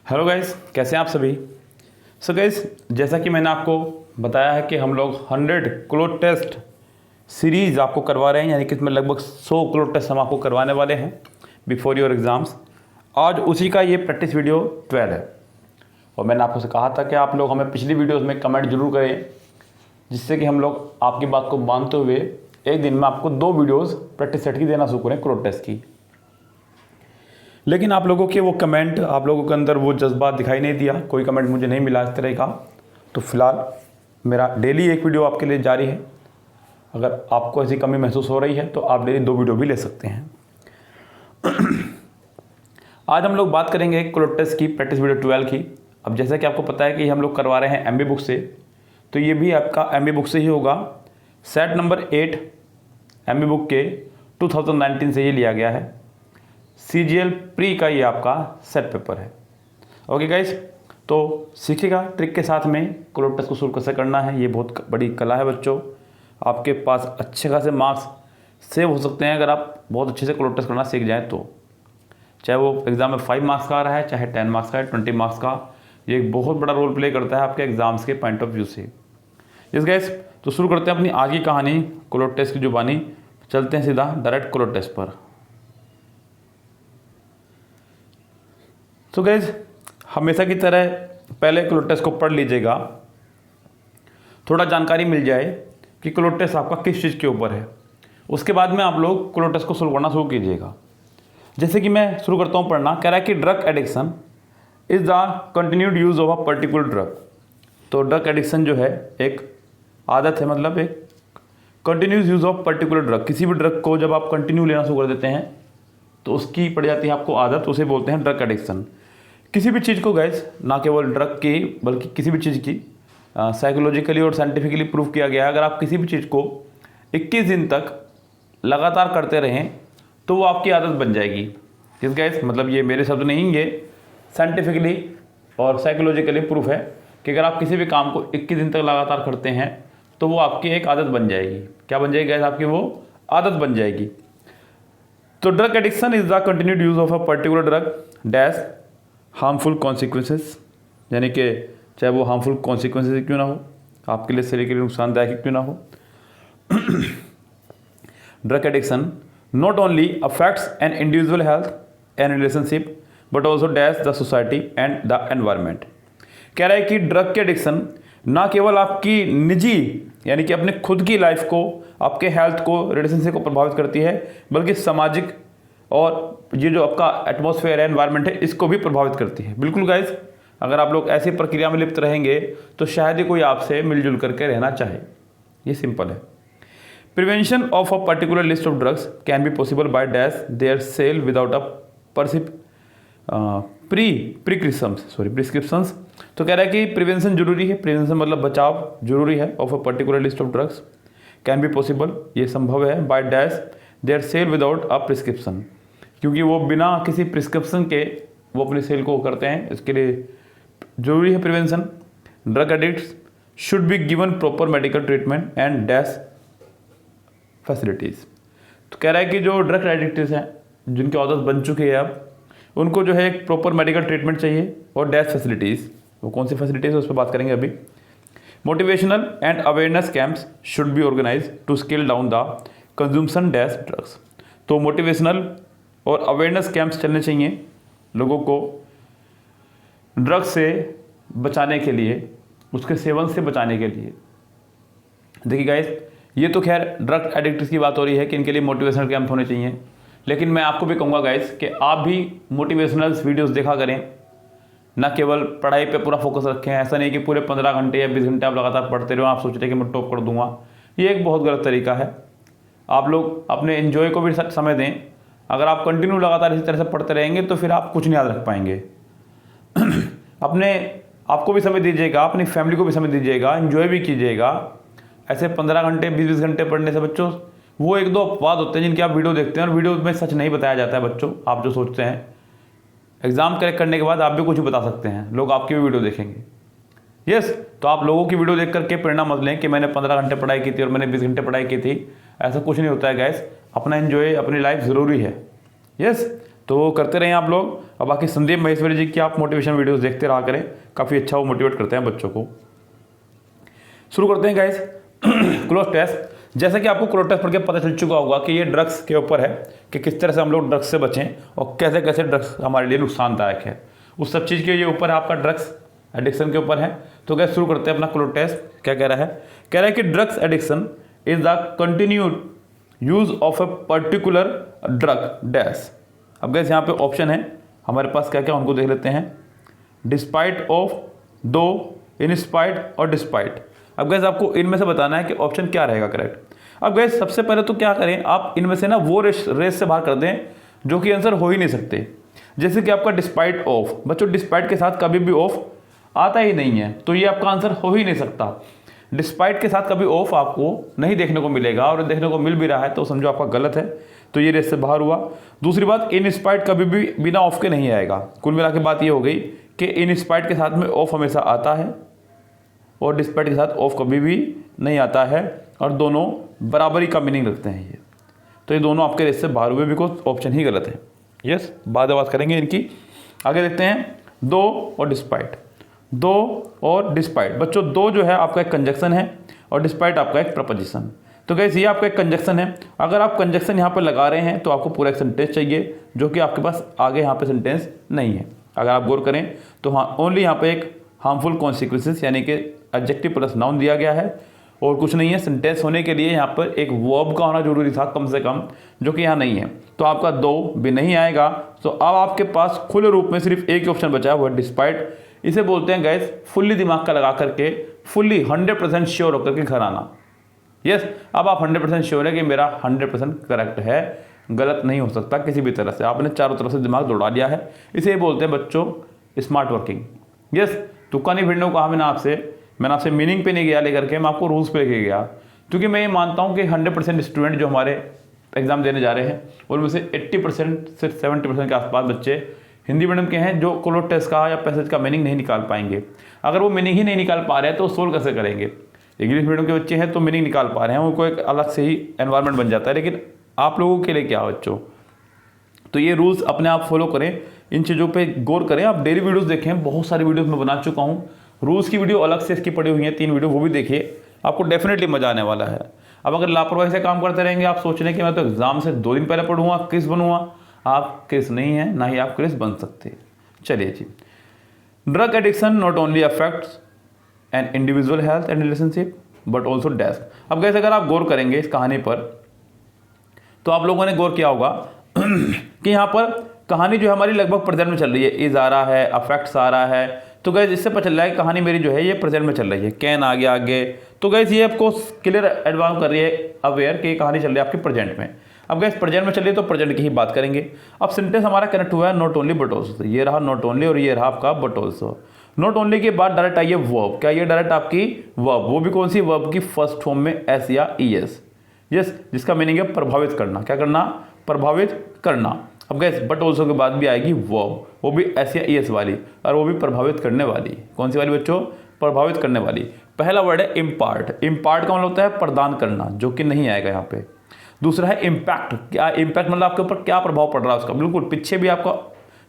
Hello guys, कैसे हैं आप सभी। सो गाइस, जैसा कि मैंने आपको बताया है कि हम लोग 100 क्लोथ टेस्ट सीरीज़ आपको करवा रहे हैं, यानी कि इसमें लगभग 100 क्लोथ टेस्ट हम आपको करवाने वाले हैं बिफोर योर एग्ज़ाम्स। आज उसी का ये प्रैक्टिस वीडियो 12 है और मैंने आपको से कहा था कि आप लोग हमें पिछली वीडियोज़ में कमेंट जरूर करें, जिससे कि हम लोग आपकी बात को मानते हुए एक दिन में आपको 2 वीडियोज़ प्रैक्टिस सेट की देना शुरू करें क्लोथ टेस्ट की। लेकिन आप लोगों के वो कमेंट, आप लोगों के अंदर वो जज्बा दिखाई नहीं दिया, कोई कमेंट मुझे नहीं मिला इस तरह का। तो फिलहाल मेरा डेली एक वीडियो आपके लिए जारी है। अगर आपको ऐसी कमी महसूस हो रही है तो आप डेली 2 वीडियो भी ले सकते हैं। आज हम लोग बात करेंगे क्लोथ टेस्ट की प्रैक्टिस वीडियो 12 की। अब जैसा कि आपको पता है कि हम लोग करवा रहे हैं एमबी बुक से, तो ये भी आपका एमबी बुक से ही होगा। सेट नंबर 8 एमबी बुक के 2019 से ये लिया गया है। CGL प्री का ये आपका सेट पेपर है। ओके गाइस, तो सीखिएगा ट्रिक के साथ में क्लोथ टेस्ट को शुरू कैसे करना है। ये बहुत बड़ी कला है बच्चों। आपके पास अच्छे खासे मार्क्स सेव हो सकते हैं अगर आप बहुत अच्छे से क्लोथ टेस्ट करना सीख जाएं तो। चाहे वो एग्ज़ाम में 5 मार्क्स का आ रहा है, चाहे 10 मार्क्स का है, 20 मार्क्स का, ये एक बहुत बड़ा रोल प्ले करता है आपके एग्जाम्स के पॉइंट ऑफ व्यू से। यस गाइस, तो शुरू करते हैं अपनी आज की कहानी क्लोथ टेस्ट की जुबानी। चलते हैं सीधा डायरेक्ट क्लोथ टेस्ट पर। तो गाइज, हमेशा की तरह पहले क्लोथ टेस्ट को पढ़ लीजिएगा, थोड़ा जानकारी मिल जाए कि क्लोथ टेस्ट आपका किस चीज़ के ऊपर है। उसके बाद में आप लोग क्लोथ टेस्ट को सोल्व करना शुरू कीजिएगा। जैसे कि मैं शुरू करता हूँ पढ़ना। कह रहा है कि drug addiction is the continued use of a particular drug. तो ड्रग एडिक्शन जो है एक आदत है, मतलब एक continuous use of particular drug. किसी भी ड्रग को जब आप कंटिन्यू लेना शुरू कर देते हैं तो उसकी पड़ जाती है आपको आदत, उसे बोलते हैं ड्रग एडिक्शन। किसी भी चीज़ को गाइस, ना केवल ड्रग की बल्कि किसी भी चीज़ की साइकोलॉजिकली और साइंटिफिकली प्रूव किया गया है, अगर आप किसी भी चीज़ को 21 दिन तक लगातार करते रहें तो वो आपकी आदत बन जाएगी। किस गाइस, मतलब ये मेरे शब्द नहीं, ये साइंटिफिकली और साइकोलॉजिकली प्रूफ है कि अगर आप किसी भी काम को 21 दिन तक लगातार करते हैं तो वो आपकी एक आदत बन जाएगी। क्या बन जाएगी गाइस? आपकी वो आदत बन जाएगी। तो drug addiction is the continued use of a particular drug dash harmful consequences, यानी कि चाहे वो हार्मफुल कॉन्सिक्वेंसेस क्यों ना हो, आपके लिए शरीर के लिए नुकसानदायक क्यों ना हो। Drug addiction not only affects an individual health and relationship but also dash the society and the environment. कह रहा है कि ड्रग के एडिक्शन ना केवल आपकी निजी यानी कि अपने खुद की लाइफ को, आपके हेल्थ को, रिलेशनशिप को प्रभावित करती है, बल्कि सामाजिक और ये जो आपका एटमॉस्फेयर है, एनवायरनमेंट है, इसको भी प्रभावित करती है। बिल्कुल गाइस, अगर आप लोग ऐसी प्रक्रिया में लिप्त रहेंगे तो शायद ही कोई आपसे मिलजुल करके रहना चाहे। ये सिंपल है। Prevention of a particular list of drugs can be possible by dash their sale without a prescriptions. तो कह रहा है कि प्रिवेंशन जरूरी है, प्रिवेंशन मतलब बचाव जरूरी है, of a particular list of drugs can be possible, ये संभव है, by dash their sale without a prescription, क्योंकि वो बिना किसी प्रिस्क्रिप्शन के वो अपनी सेल को करते हैं, इसके लिए जरूरी है prevention. Drug addicts should be given proper medical treatment and dash facilities. तो कह रहा है कि जो ड्रग एडिक्ट्स हैं, जिनकी आदत बन चुकी है अब, उनको जो है एक प्रॉपर मेडिकल ट्रीटमेंट चाहिए और डैश फैसिलिटीज़। वो कौन सी फैसिलिटीज़ है उस पर बात करेंगे अभी। Motivational and awareness camps should be organise to scale down the consumption dash drugs. तो मोटिवेशनल और अवेयरनेस कैंप्स चलने चाहिए लोगों को ड्रग्स से बचाने के लिए, उसके सेवन से बचाने के लिए। देखिए गाइस, ये तो खैर ड्रग एडिक्ट्स की बात हो रही है कि इनके लिए मोटिवेशनल कैंप होने चाहिए, लेकिन मैं आपको भी कहूँगा गाइस कि आप भी मोटिवेशनल वीडियोस देखा करें, ना केवल पढ़ाई पे पूरा फोकस रखें। ऐसा नहीं कि पूरे 15 घंटे या 20 घंटे आप लगातार पढ़ते रहो, आप सोच रहे हैं कि मैं टॉप कर दूंगा। ये एक बहुत गलत तरीका है। आप लोग अपने एंजॉय को भी समय दें। अगर आप कंटिन्यू लगातार इसी तरह से पढ़ते रहेंगे तो फिर आप कुछ नहीं याद रख पाएंगे। अपने आपको भी समय दीजिएगा, अपनी फैमिली को भी समय दीजिएगा, एंजॉय भी कीजिएगा। ऐसे 15 घंटे 20-20 घंटे पढ़ने से बच्चों, वो 1-2 अपवाद होते हैं जिनकी आप वीडियो देखते हैं और वीडियो में सच नहीं बताया जाता है बच्चों। आप जो सोचते हैं एग्जाम क्रैक करने के बाद आप भी कुछ बता सकते हैं, लोग आपकी भी वीडियो देखेंगे। यस, तो आप लोगों की वीडियो देख करके प्रेरणा मत लें कि मैंने 15 घंटे पढ़ाई की थी और मैंने 20 घंटे पढ़ाई की थी। ऐसा कुछ नहीं होता है गाइस। अपना एंजॉय, अपनी लाइफ ज़रूरी है। यस, तो करते रहें आप लोग। और बाकी संदीप महेश्वरी जी की आप मोटिवेशन वीडियोस देखते रहा करें, काफ़ी अच्छा वो मोटिवेट करते हैं बच्चों को। शुरू करते हैं गाइस क्लोज टेस्ट। जैसा कि आपको क्लोज टेस्ट पढ़ के पता चल चुका होगा कि ये ड्रग्स के ऊपर है कि किस तरह से हम लोग ड्रग्स से बचें और कैसे कैसे ड्रग्स हमारे लिए नुकसानदायक है, उस सब चीज़ के ये ऊपर है, आपका ड्रग्स एडिक्शन के ऊपर है। तो गाइस शुरू करते हैं अपना क्लोज टेस्ट। क्या कह रहा है कि drugs addiction is the continued use of a particular drug dash. अब गाइस यहाँ पे ऑप्शन है हमारे पास, क्या क्या उनको देख लेते हैं। डिस्पाइट ऑफ, दो, इन स्पाइट और डिस्पाइट। अब गैस आपको इनमें से बताना है कि ऑप्शन क्या रहेगा करेक्ट। अब गैस सबसे पहले तो क्या करें, आप इनमें से ना वो रेस से बाहर कर दें जो कि आंसर हो ही नहीं सकते। जैसे कि आपका डिस्पाइट ऑफ, बच्चों डिस्पाइट के साथ कभी भी ऑफ आता ही नहीं है, तो ये आपका आंसर हो ही नहीं सकता। डिस्पाइट के साथ कभी ऑफ आपको नहीं देखने को मिलेगा, और देखने को मिल भी रहा है तो समझो आपका गलत है, तो ये रेस से बाहर हुआ। दूसरी बात, इन स्पाइट कभी भी बिना ऑफ के नहीं आएगा। कुल मिला के बात ये हो गई कि इन स्पाइट के साथ में ऑफ हमेशा आता है और डिस्पाइट के साथ ऑफ कभी भी नहीं आता है, और दोनों बराबरी का मीनिंग रखते हैं ये। तो ये दोनों आपके रेस से बाहर हुए, बिकॉज ऑप्शन ही गलत है। यस, बाद में बात करेंगे इनकी। आगे देखते हैं दो और डिस्पाइट। दो और डिस्पाइट, बच्चों दो जो है आपका एक कंजक्शन है और डिस्पाइट आपका एक प्रपोजिशन। तो गैस ये आपका एक कंजक्शन है। अगर आप कंजक्शन यहाँ पर लगा रहे हैं तो आपको पूरा एक सेंटेंस चाहिए, जो कि आपके पास आगे यहाँ पे सेंटेंस नहीं है। अगर आप गौर करें तो हाँ, ओनली यहाँ पे एक हार्मफुल कॉन्सिक्वेंसेस यानी कि एडजेक्टिव प्लस नाउन दिया गया है और कुछ नहीं है। सेंटेंस होने के लिए यहाँ पर एक वर्ब का होना जरूरी था कम से कम, जो कि यहाँ नहीं है। तो आपका दो भी नहीं आएगा। तो अब आपके पास खुले रूप में सिर्फ एक ही ऑप्शन बचा है, वो है डिस्पाइट। इसे बोलते हैं गैस फुल्ली दिमाग का लगा करके, फुल्ली 100% श्योर होकर के घर आना। यस, अब आप 100% श्योर है कि मेरा 100% करेक्ट है, गलत नहीं हो सकता किसी भी तरह से। आपने चारों तरफ से दिमाग दौड़ा लिया है। इसे बोलते हैं बच्चों स्मार्ट वर्किंग। यस, तुक्का नहीं भिड़ने को कहा मैंने आपसे मीनिंग पे नहीं गया लेकर के, मैं आपको रूल्स पे लेके गया। क्योंकि मैं ये मानता हूँ कि 100% स्टूडेंट जो हमारे एग्जाम देने जा रहे हैं उनमें से 80% से 70% के आसपास बच्चे हिंदी मीडियम के हैं, जो क्लोज टेस्ट का या पैसेज का मीनिंग नहीं निकाल पाएंगे। अगर वो मीनिंग ही नहीं निकाल पा रहे हैं तो सोल्व कैसे करेंगे। इंग्लिश मीडियम के बच्चे हैं तो मीनिंग निकाल पा रहे हैं, उनको एक अलग से ही एनवायरनमेंट बन जाता है। लेकिन आप लोगों के लिए क्या बच्चों, तो ये रूल्स अपने आप फॉलो करें, इन चीज़ों पे गौर करें। आप डेली वीडियोस देखें, बहुत सारी वीडियोस मैं बना चुका हूँ। रूल्स की वीडियो अलग से इसकी पड़ी हुई है 3 वीडियो, वो भी देखिए, आपको डेफिनेटली मजा आने वाला है। अब अगर लापरवाही से काम करते रहेंगे, आप सोच रहे हैं कि मैं तो एग्जाम से 2 दिन पहले पढ़ूंगा, क्रिस बनूंगा, आप क्रिस नहीं है, ना ही आप क्रिस बन सकते। चलिए जी, drug addiction not only affects an individual health and relationship but also death. अब कैसे अगर आप गौर करेंगे इस कहानी पर, तो आप लोगों ने गौर किया होगा कि यहाँ पर कहानी जो है हमारी लगभग प्रेजेंट में चल रही है। इज आ रहा है, अफेक्ट्स आ रहा है, तो गैस इससे पता चल रहा है कि कहानी मेरी जो है ये प्रेजेंट में चल रही है। कैन आ गया आगे, तो गैस ये आपको क्लियर एडवांस कर रही है अवेयर कि कहानी चल रही है आपकी प्रेजेंट में। अब गैस प्रेजेंट में चल रही है तो प्रेजेंट की ही बात करेंगे। अब सेंटेंस हमारा कनेक्ट हुआ है नॉट ओनली बट ऑल्सो, ये रहा नॉट ओनली और ये रहा आपका बट ऑल्सो। नॉट ओनली के बाद डायरेक्ट आई है वर्ब। क्या ये डायरेक्ट आपकी वर्ब, वो भी कौन सी वर्ब की फर्स्ट फॉर्म में एस या ई एस। यस, जिसका मीनिंग है प्रभावित करना। क्या करना, प्रभावित करना। अब गैस बट ऑल्सो के बाद भी आएगी वर्ब, वो भी एस या ई एस वाली, और वो भी प्रभावित करने वाली। कौन सी वाली बच्चों, प्रभावित करने वाली। पहला वर्ड है इम्पार्ट। इम्पार्ट का मतलब होता है प्रदान करना, जो कि नहीं आएगा यहाँ पे। दूसरा है इम्पैक्ट। क्या इम्पैक्ट मतलब आपके ऊपर क्या प्रभाव पड़ रहा है उसका। बिल्कुल पीछे भी आपका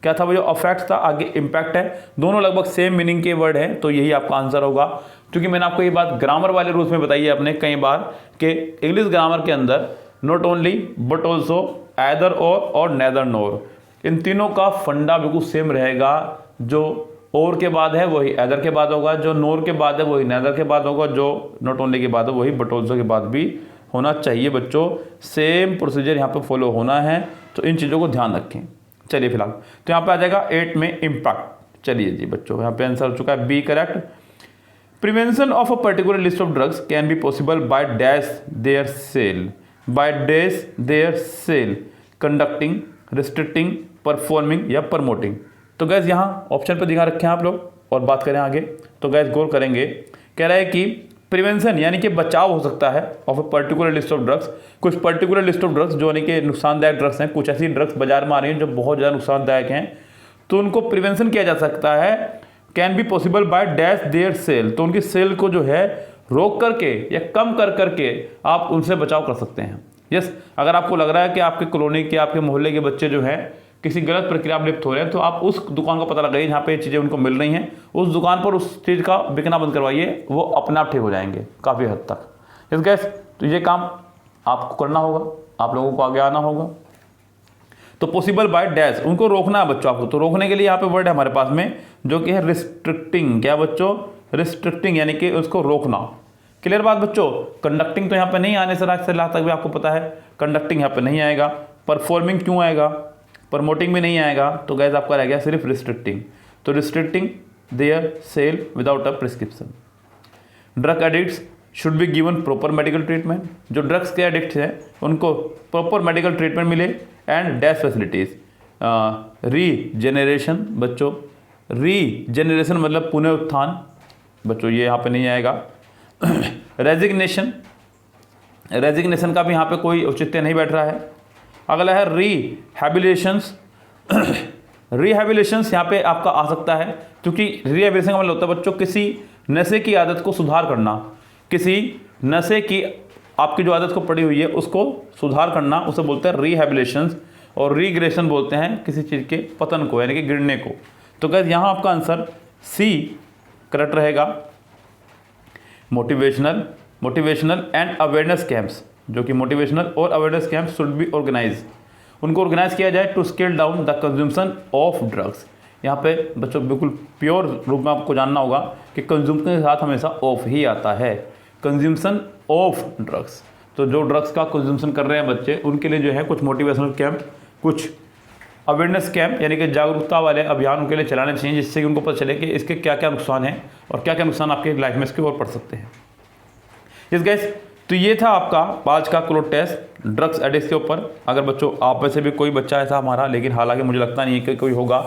क्या था, वो जो अफेक्ट था, आगे इम्पैक्ट है। दोनों लगभग सेम मीनिंग के वर्ड हैं, तो यही आपका आंसर होगा। क्योंकि मैंने आपको ये बात ग्रामर वाले रूल्स में बताई है अपने कई बार कि इंग्लिश ग्रामर के अंदर not only but also, either और नेदर नोर, इन तीनों का फंडा बिल्कुल सेम रहेगा। जो और के बाद है वही एदर के बाद होगा, जो नोर के बाद है वही नेदर के बाद होगा, जो नॉट ओनली के बाद है वही बट ऑल्सो के बाद भी होना चाहिए। बच्चों सेम प्रोसीजर यहाँ पे फॉलो होना है, तो इन चीज़ों को ध्यान रखें। चलिए फिलहाल तो यहाँ पे आ जाएगा 8 में इम्पैक्ट। चलिए जी बच्चों, यहाँ पे आंसर हो चुका है B correct. Prevention of a particular list of drugs can be possible by dash their sale, by dash their sale, conducting, restricting, performing या प्रमोटिंग। तो गैस यहाँ ऑप्शन पे दिखा रखे हैं आप लोग, और बात करें आगे तो गैस गौर करेंगे। कह रहा है कि प्रिवेंशन यानी कि बचाव हो सकता है of a particular list of drugs, कुछ पर्टिकुलर लिस्ट ऑफ ड्रग्स जो यानी कि नुकसानदायक ड्रग्स हैं, कुछ ऐसी ड्रग्स बाजार में आ रही हैं जो बहुत ज़्यादा नुकसानदायक हैं, तो उनको प्रिवेंशन किया जा सकता है। Can be possible by dash their sale, तो उनकी सेल को जो है रोक करके या कम कर करके आप उनसे बचाव कर सकते हैं। यस, अगर आपको लग रहा है कि आपके कॉलोनी के, आपके मोहल्ले के बच्चे जो हैं किसी गलत प्रक्रिया में लिप्त हो रहे हैं तो आप उस दुकान का पता लगाइए जहाँ पे ये चीज़ें उनको मिल रही हैं, उस दुकान पर उस चीज़ का बिकना बंद करवाइए, वो अपने आप ठीक हो जाएंगे काफ़ी हद तक। यस गाइस, तो ये काम आपको करना होगा, आप लोगों को आगे आना होगा। तो पॉसिबल बाय डैश, उनको रोकना है बच्चों आपको। तो रोकने के लिए यहाँ पे वर्ड है हमारे पास में जो कि है रिस्ट्रिक्टिंग। क्या बच्चों? रिस्ट्रिक्टिंग, यानी कि उसको रोकना। क्लियर बात बच्चों? कंडक्टिंग तो यहाँ पे नहीं आने से लास्ट तक भी आपको पता है, कंडक्टिंग यहाँ पे नहीं आएगा। परफॉर्मिंग क्यों आएगा? प्रमोटिंग भी नहीं आएगा। तो गैस आपका रह गया सिर्फ रिस्ट्रिक्टिंग। तो restricting their sale without a prescription. Drug addicts should be given proper medical treatment. जो ड्रग्स के एडिक्ट हैं उनको प्रॉपर मेडिकल ट्रीटमेंट मिले एंड डैश फैसिलिटीज़। रीजेनरेशन बच्चों, रीजेनरेशन मतलब पुनरुत्थान बच्चों, ये यहाँ पे नहीं आएगा। रेजिग्नेशन, रेजिग्नेशन का भी यहाँ पे कोई औचित्य नहीं बैठ रहा है। अगला है रिहैबिलिटेशंस। रिहैबिलिटेशंस यहाँ पे आपका आ सकता है, क्योंकि रिहैबिलिटेशन का मतलब होता है बच्चों किसी नशे की आदत को सुधार करना, किसी नशे की आपकी जो आदत को पड़ी हुई है उसको सुधार करना, उसे बोलते हैं रिहैबिलिटेशंस। और रिग्रेशन बोलते हैं किसी चीज़ के पतन को, यानी कि गिरने को। तो गाइस यहाँ आपका आंसर सी करेक्ट रहेगा। मोटिवेशनल एंड अवेयरनेस कैंप्स, जो कि मोटिवेशनल और awareness camps should be organise, उनको ऑर्गेनाइज किया जाए to scale down the consumption of drugs. यहाँ पे बच्चों बिल्कुल प्योर रूप में आपको जानना होगा कि कंज्यूमशन के साथ हमेशा ऑफ ही आता है, कंज्यूमशन ऑफ ड्रग्स। तो जो ड्रग्स का कंज्यूमशन कर रहे हैं बच्चे, उनके लिए जो है कुछ मोटिवेशनल कैंप, कुछ अवेयरनेस कैंप यानी कि जागरूकता वाले अभियान उनके लिए चलाने चाहिए, जिससे कि उनको पता चले कि इसके क्या क्या नुकसान हैं और क्या क्या नुकसान आपके लाइफ में इसके और पड़ सकते हैं। यस गाइस, तो ये था आपका आज का क्लोज टेस्ट ड्रग्स एडिक्ट के ऊपर। अगर बच्चों आप में से भी कोई बच्चा ऐसा हमारा, लेकिन हालांकि मुझे लगता नहीं है कि कोई होगा,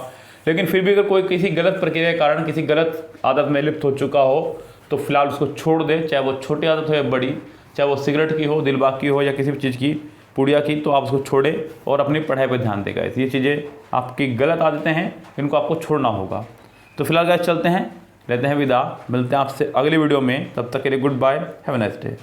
लेकिन फिर भी अगर कोई किसी गलत प्रक्रिया के कारण किसी गलत आदत में लिप्त हो चुका हो तो फिलहाल उसको छोड़ दे, चाहे वो छोटी आदत हो या बड़ी, चाहे वो सिगरेट की हो, दिलबाग की हो या किसी भी चीज़ की, पुड़िया की, तो आप उसको छोड़ें और अपनी पढ़ाई पर ध्यान देगा। ये चीज़ें आपकी गलत आदतें हैं, इनको आपको छोड़ना होगा। तो फिलहाल गाइस चलते हैं, लेते हैं विदा, मिलते हैं आपसे अगली वीडियो में। तब तक के लिए goodbye, have a nice day.